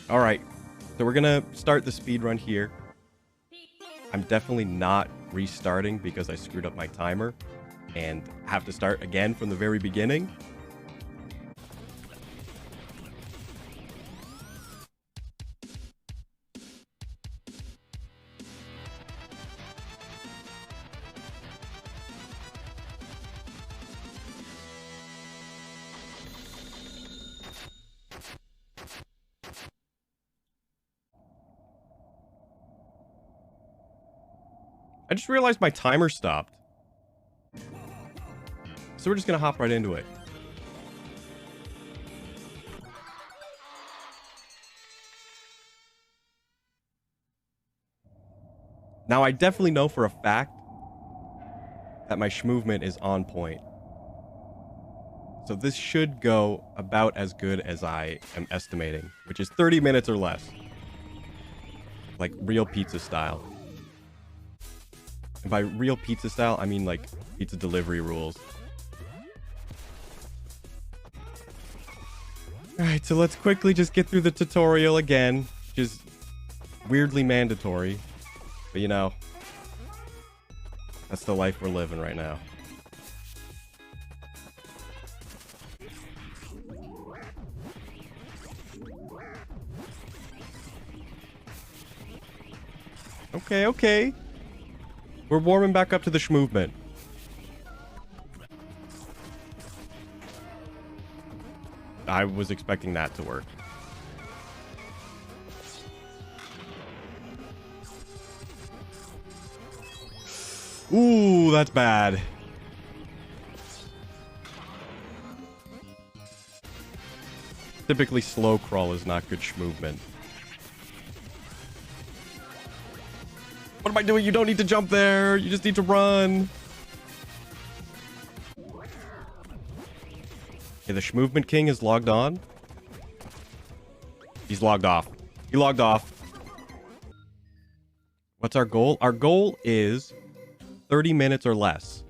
All right, so we're gonna start the speed run here. I'm definitely not restarting because I screwed up my timer and have to start again from the very beginning. I just realized my timer stopped. So we're just gonna hop right into it. Now, I definitely know for a fact that my movement is on point. So this should go about as good as I am estimating, which is 30 minutes or less. Like real pizza style. And by real pizza style, I mean like pizza delivery rules. Alright, so let's quickly just get through the tutorial again. Which is weirdly mandatory. But you know, that's the life we're living right now. Okay, okay. We're warming back up to the movement. I was expecting that to work. Ooh, that's bad. Typically, slow crawl is not good movement. What am I doing? You don't need to jump there. You just need to run. Okay, the Schmovement King is logged on. He's logged off. He logged off. What's our goal? Our goal is 30 minutes or less.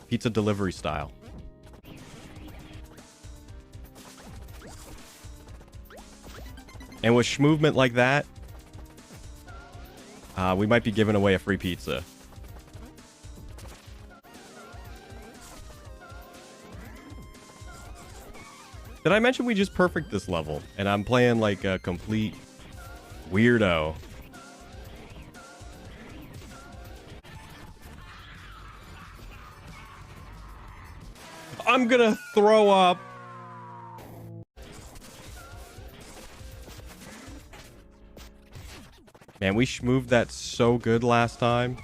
Pizza delivery style. And with Schmovement like that, we might be giving away a free pizza. Did I mention we just perfect this level? And I'm playing like a complete weirdo. I'm gonna throw up. Man, we schmooved that so good last time.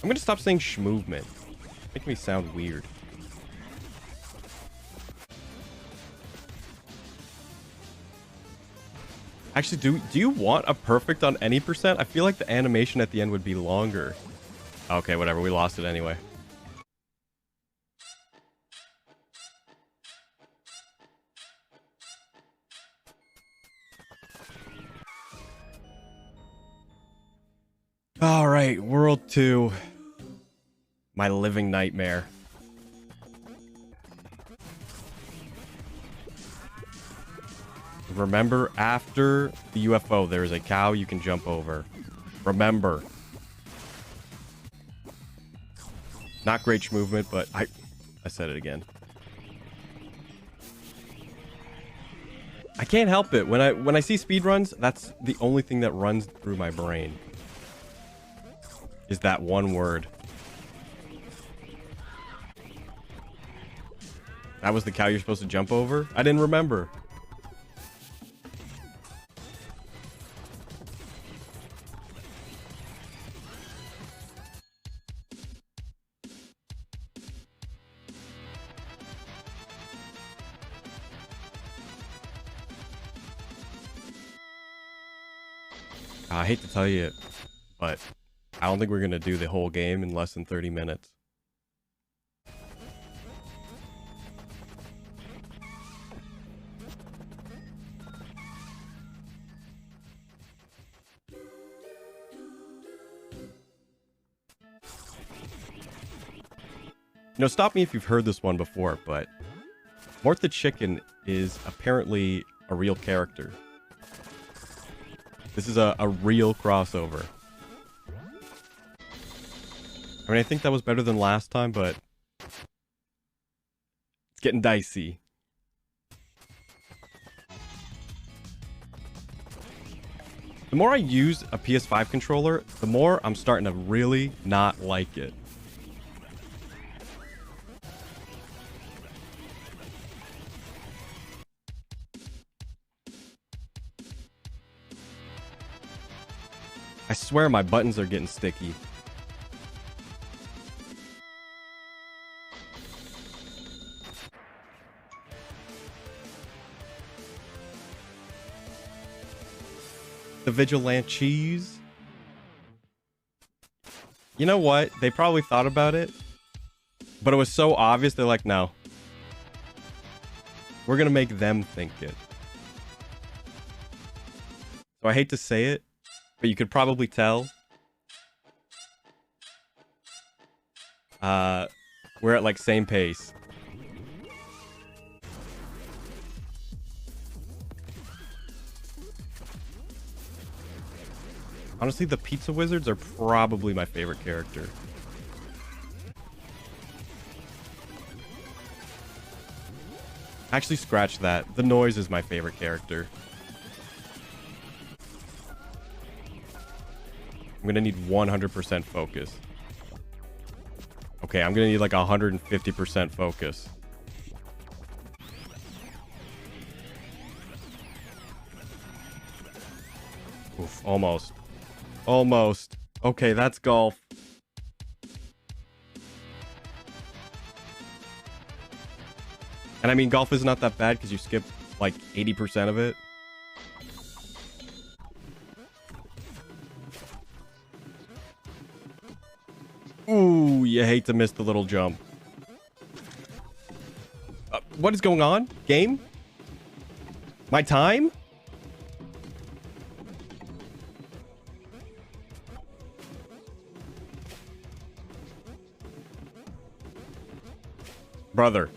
I'm gonna stop saying schmoovement. Make me sound weird. Actually, do you want a perfect on any percent? I feel like the animation at the end would be longer. Okay, whatever. We lost it anyway. All right, World 2. My living nightmare. Remember, after the UFO, there is a cow you can jump over. Remember. Not great movement, but I said it again. I can't help it. When I see speedruns, that's the only thing that runs through my brain. Is that one word. That was the cow you're supposed to jump over? I didn't remember. I hate to tell you, but I don't think we're going to do the whole game in less than 30 minutes. You know, stop me if you've heard this one before, but Mort the Chicken is apparently a real character. This is a real crossover. I mean, I think that was better than last time, but it's getting dicey. The more I use a PS5 controller, the more I'm starting to really not like it. I swear my buttons are getting sticky. The Vigilante cheese. You know what? They probably thought about it, but it was so obvious. They're like, no. We're going to make them think it. So I hate to say it, but you could probably tell. We're at like same pace. Honestly, the Pizza Wizards are probably my favorite character. Actually, scratch that. The Noise is my favorite character. I'm gonna need 100% focus. Okay, I'm gonna need like 150% focus. Oof, almost. Almost. Okay, that's golf. And I mean, golf is not that bad because you skip like 80% of it. Ooh, you hate to miss the little jump. What is going on? Game? My time? Brother.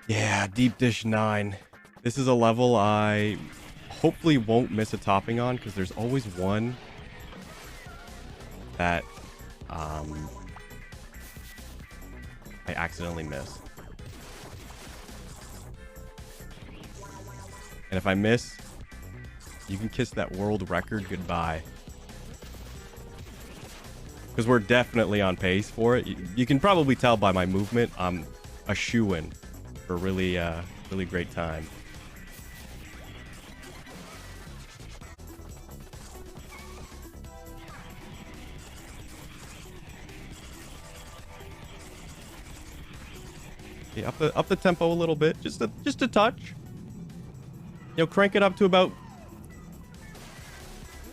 Yeah, Deep Dish 9. This is a level I hopefully won't miss a topping on, because there's always one that I accidentally miss. And if I miss, you can kiss that world record goodbye. Because we're definitely on pace for it. You can probably tell by my movement, I'm a shoo-in for really, really great time. Yeah, up the tempo a little bit, just a touch. You know, crank it up to about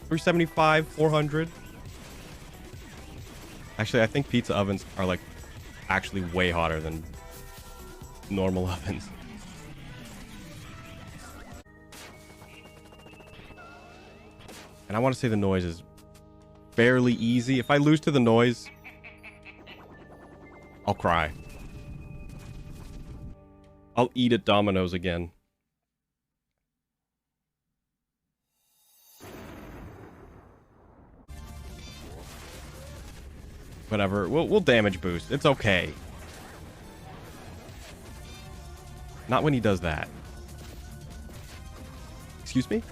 375, 400. Actually, I think pizza ovens are like actually way hotter than normal ovens. And I want to say the Noise is fairly easy. If I lose to the Noise, I'll cry. I'll eat at Domino's again. Whatever. We'll damage boost. It's okay. Not when he does that. Excuse me?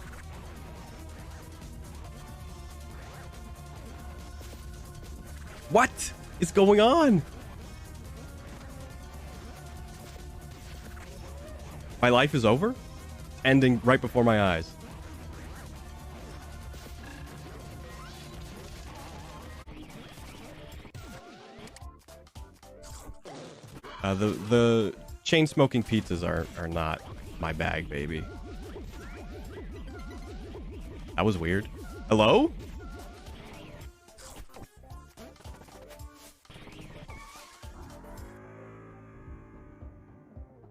What is going on? My life is over? Ending right before my eyes. The chain smoking pizzas are not my bag, baby. That was weird. Hello?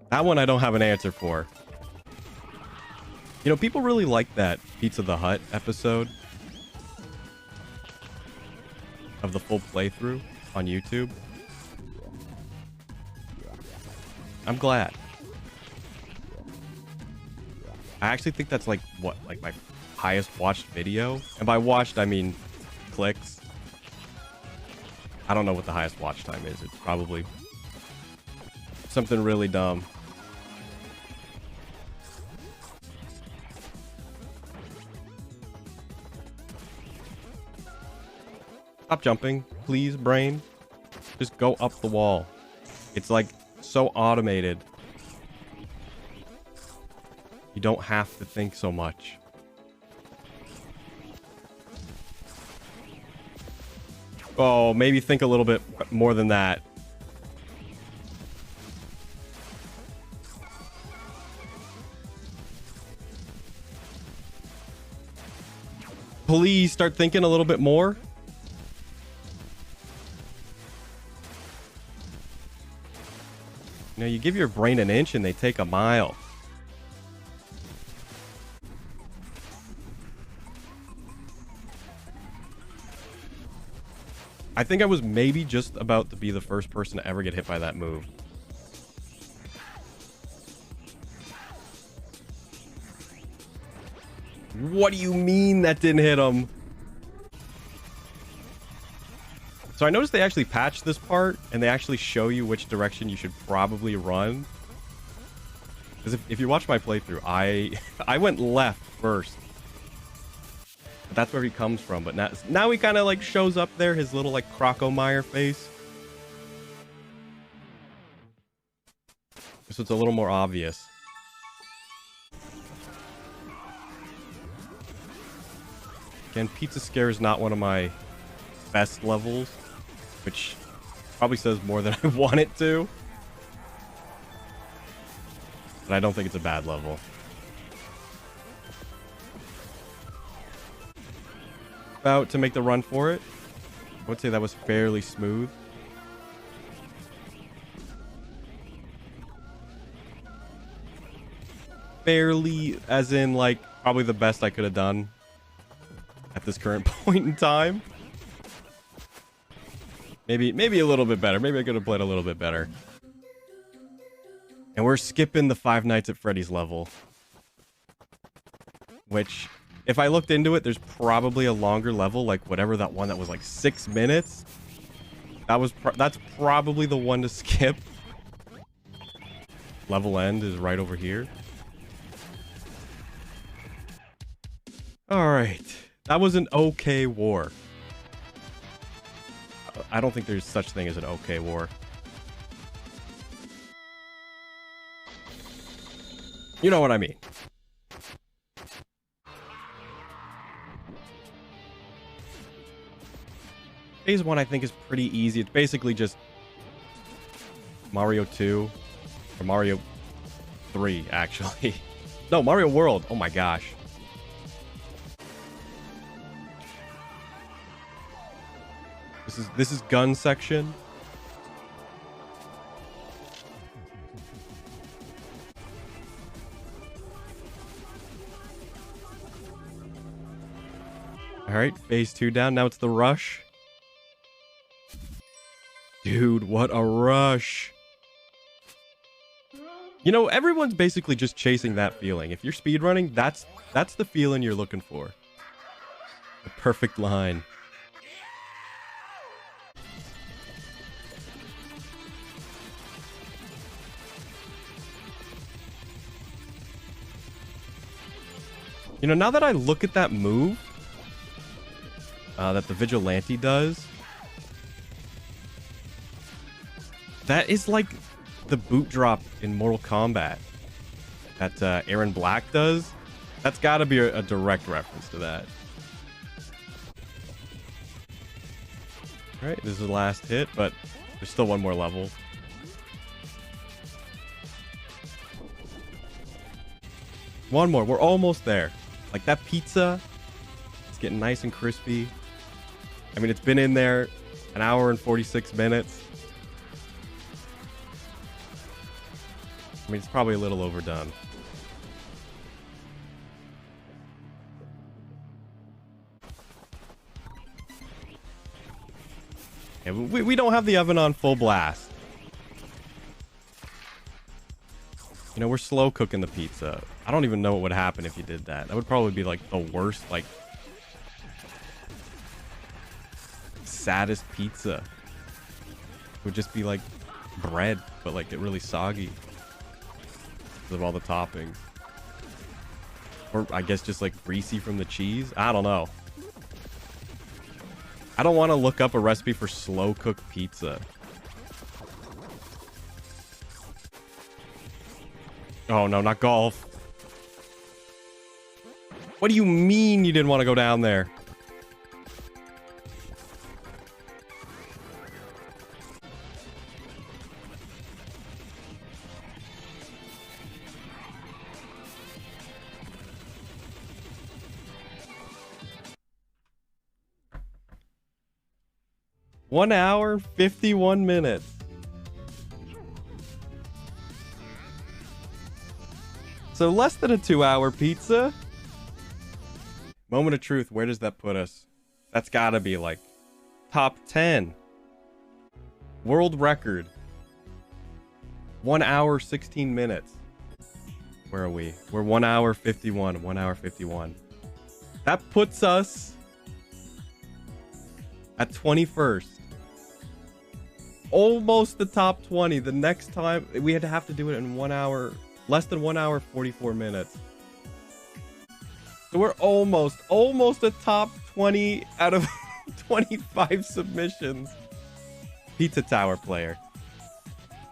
That one I don't have an answer for. You know, people really like that Pizza the Hut episode. of the full playthrough on YouTube. I'm glad. I actually think that's like what, like my highest watched video, and by watched I mean clicks. I don't know what the highest watch time is. It's probably something really dumb. Stop jumping, please, brain. Just go up the wall. It's like so automated. You don't have to think so much. Oh, maybe think a little bit more than that. Please start thinking a little bit more. You know, you give your brain an inch and they take a mile. I think I was maybe just about to be the first person to ever get hit by that move. What do you mean that didn't hit him? So I noticed they actually patched this part, and they actually show you which direction you should probably run. Because if you watch my playthrough, I went left first. But that's where he comes from. But now he kind of like shows up there, his little like Crocomire face. So it's a little more obvious. Again, Pizza Scare is not one of my best levels, which probably says more than I want it to. But I don't think it's a bad level. About to make the run for it. I would say that was fairly smooth. Fairly, as in like probably the best I could have done at this current point in time. Maybe a little bit better. Maybe I could have played a little bit better. And we're skipping the Five Nights at Freddy's level. Which, if I looked into it, there's probably a longer level, like whatever that one that was like 6 minutes. That's probably the one to skip. Level end is right over here. Alright. That was an okay war. I don't think there's such thing as an okay war. You know what I mean. Phase 1 I think is pretty easy. It's basically just Mario 2 or Mario 3 actually. No, Mario World. Oh my gosh. This is gun section. All right, phase 2 down. Now it's the rush. Dude, what a rush. You know, everyone's basically just chasing that feeling. If you're speedrunning, that's the feeling you're looking for. The perfect line. You know, now that I look at that move that the Vigilante does, that is like the boot drop in Mortal Kombat that Aaron Black does. That's got to be a direct reference to that. All right, this is the last hit, but there's still one more level. One more. We're almost there. Like that pizza, it's getting nice and crispy. I mean, it's been in there an hour and 46 minutes. I mean, it's probably a little overdone. Yeah, we don't have the oven on full blast. You know, we're slow cooking the pizza. I don't even know what would happen if you did that. That would probably be like the worst, like, saddest pizza. It would just be like bread, but like get really soggy because of all the toppings. Or I guess just like greasy from the cheese. I don't know. I don't want to look up a recipe for slow cooked pizza. Oh no, not golf. What do you mean you didn't want to go down there? One hour, 51 minutes. So less than a 2-hour pizza. Moment of truth, where does that put us? That's gotta be like top 10. World record. 1 hour, 16 minutes. Where are we? We're 1 hour, 51. 1 hour, 51. That puts us at 21st. Almost the top 20. The next time we had to have to do it in 1 hour, less than 1 hour, 44 minutes. So we're almost a top 20 out of 25 submissions. Pizza Tower player.